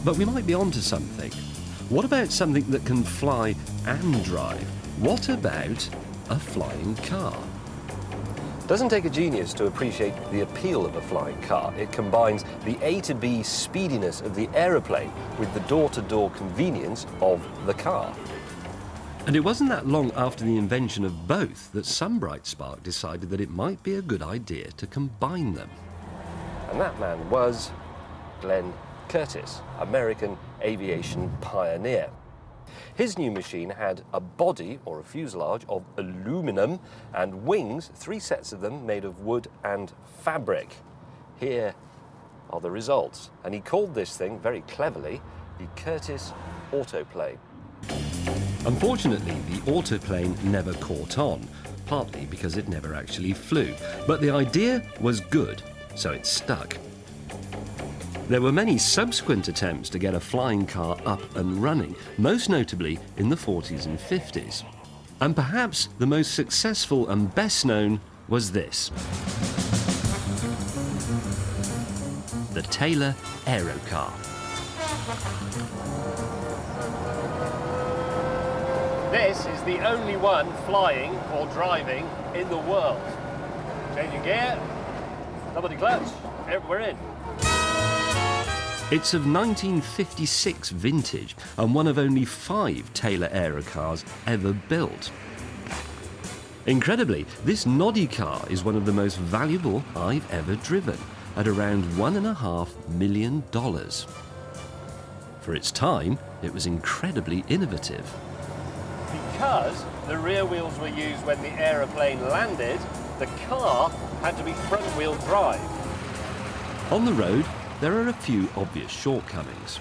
But we might be onto something. What about something that can fly and drive? What about a flying car? It doesn't take a genius to appreciate the appeal of a flying car. It combines the A to B speediness of the aeroplane with the door-to-door convenience of the car. And it wasn't that long after the invention of both that some bright spark decided that it might be a good idea to combine them. And that man was Glenn Curtiss, American aviation pioneer. His new machine had a body, or a fuselage, of aluminum and wings, 3 sets of them made of wood and fabric. Here are the results. And he called this thing, very cleverly, the Curtiss autoplane. Unfortunately, the autoplane never caught on, partly because it never actually flew. But the idea was good, so it stuck. There were many subsequent attempts to get a flying car up and running, most notably in the 40s and 50s. And perhaps the most successful and best known was this: the Taylor Aerocar. This is the only one flying or driving in the world. Changing gear, double the clutch, we're in. It's of 1956 vintage and one of only 5 Taylor Aerocars ever built. Incredibly, this noddy car is one of the most valuable I've ever driven, at around $1.5 million. For its time, it was incredibly innovative. Because the rear wheels were used when the aeroplane landed, the car had to be front-wheel drive. On the road, there are a few obvious shortcomings.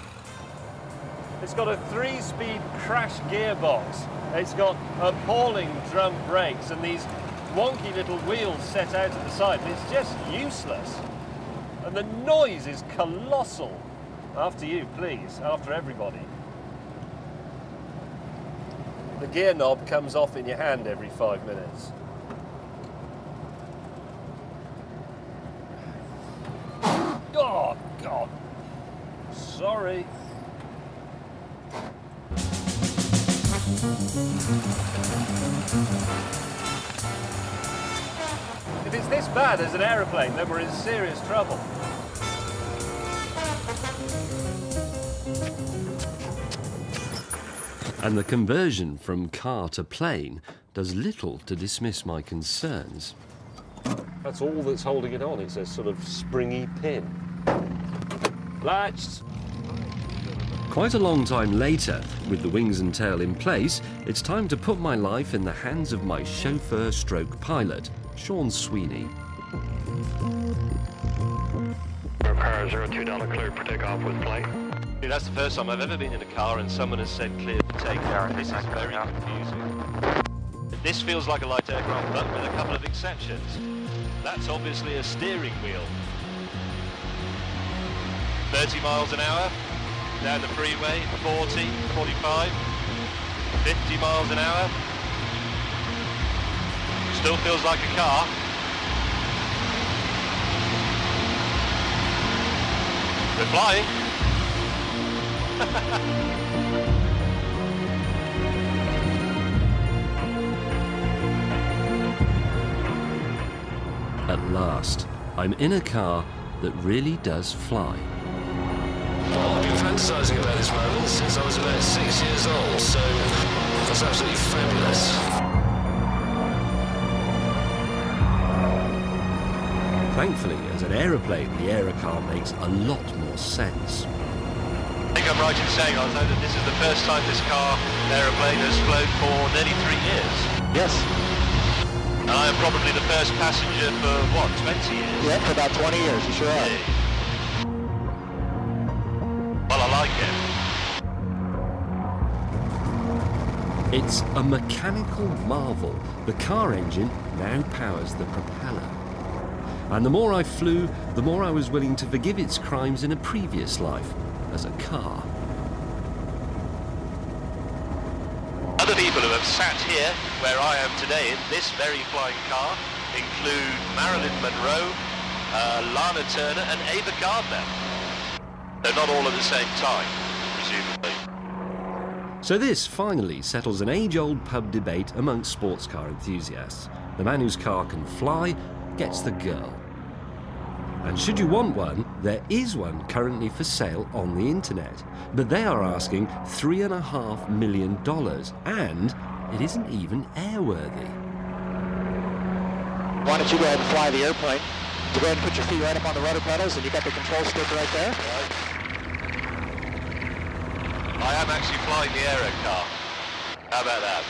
It's got a 3-speed crash gearbox. It's got appalling drum brakes and these wonky little wheels set out at the side. It's just useless. And the noise is colossal. After you, please. After everybody. The gear knob comes off in your hand every 5 minutes. Oh, God. Sorry. If it's this bad as an aeroplane, then we're in serious trouble. And the conversion from car to plane does little to dismiss my concerns. That's all that's holding it on. It's a sort of springy pin. Latched. Quite a long time later, with the wings and tail in place, it's time to put my life in the hands of my chauffeur-stroke-pilot, Sean Sweeney. Aerocar 02 cleared for takeoff with flight. That's the first time I've ever been in a car and someone has said clear for takeoff. This is very confusing. This feels like a light aircraft, but with a couple of exceptions. That's obviously a steering wheel. 30 miles an hour, down the freeway, 40, 45, 50 miles an hour. Still feels like a car. We're flying. At last, I'm in a car that really does fly. Well, I've been fantasising about this moment since I was about 6 years old, so that's absolutely fabulous. Thankfully, as an aeroplane, the Aerocar makes a lot more sense. I think I'm right in saying, I know that this is the first time this aeroplane has flown for nearly 3 years. Yes. And I am probably the first passenger for, what, 20 years? Yeah, for about 20 years, you sure are. Well, I like it. It's a mechanical marvel. The car engine now powers the propeller. And the more I flew, the more I was willing to forgive its crimes in a previous life, as a car. Other people who have sat here, where I am today, in this very flying car, include Marilyn Monroe, Lana Turner and Ava Gardner. They're not all at the same time, presumably. So this finally settles an age-old pub debate amongst sports car enthusiasts. The man whose car can fly gets the girl. And should you want one, there is one currently for sale on the internet. But they are asking $3.5 million, and it isn't even airworthy. Why don't you go ahead and fly the airplane? You go ahead and put your feet right up on the rudder pedals, and you got the control stick right there. I am actually flying the Aerocar. How about that?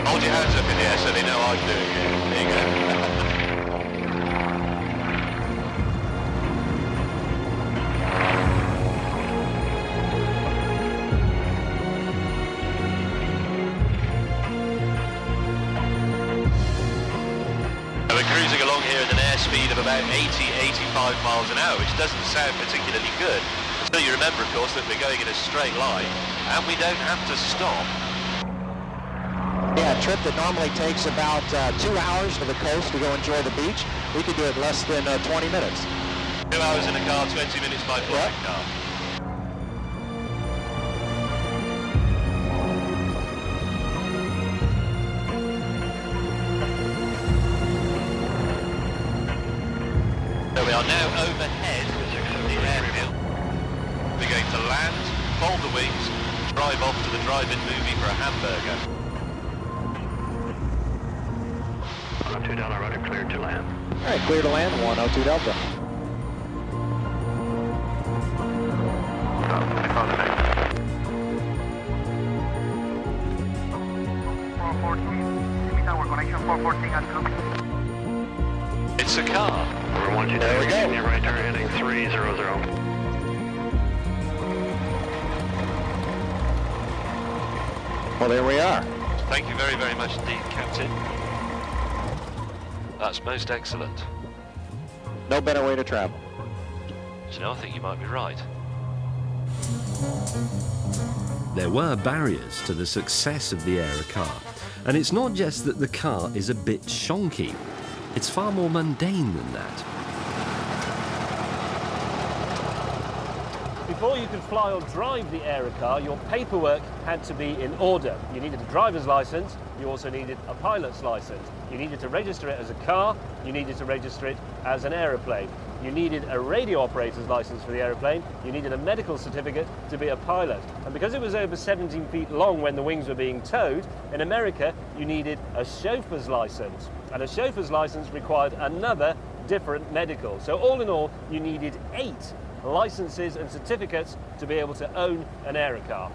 Hold your hands up in the air so they know I'm doing it. There you go. Cruising along here at an airspeed of about 80-85 miles an hour, which doesn't sound particularly good. So you remember, of course, that we're going in a straight line, and we don't have to stop. Yeah, a trip that normally takes about 2 hours to the coast to go enjoy the beach, we could do it less than 20 minutes. 2 hours in a car, 20 minutes by flying car. So we are now overhead the airfield. We're going to land, fold the wings, drive off to the drive-in movie for a hamburger. 102 Delta, rudder clear to land. All right, clear to land, 102 Delta. It's a car. We're 1-2 There we go. Your right turn heading 300. Well, there we are. Thank you very, very much indeed, Captain. That's most excellent. No better way to travel. Do you know, I think you might be right. There were barriers to the success of the Aerocar. And it's not just that the car is a bit shonky. It's far more mundane than that. Before you could fly or drive the Aerocar, your paperwork had to be in order. You needed a driver's license, you also needed a pilot's license. You needed to register it as a car, you needed to register it as an aeroplane. You needed a radio operator's license for the aeroplane, you needed a medical certificate to be a pilot. And because it was over 17 feet long when the wings were being towed, in America you needed a chauffeur's license. And a chauffeur's license required another different medical. So all in all, you needed 8 licenses and certificates to be able to own an Aerocar.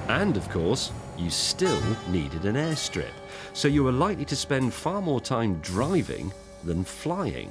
And of course, you still needed an airstrip. So you were likely to spend far more time driving than flying.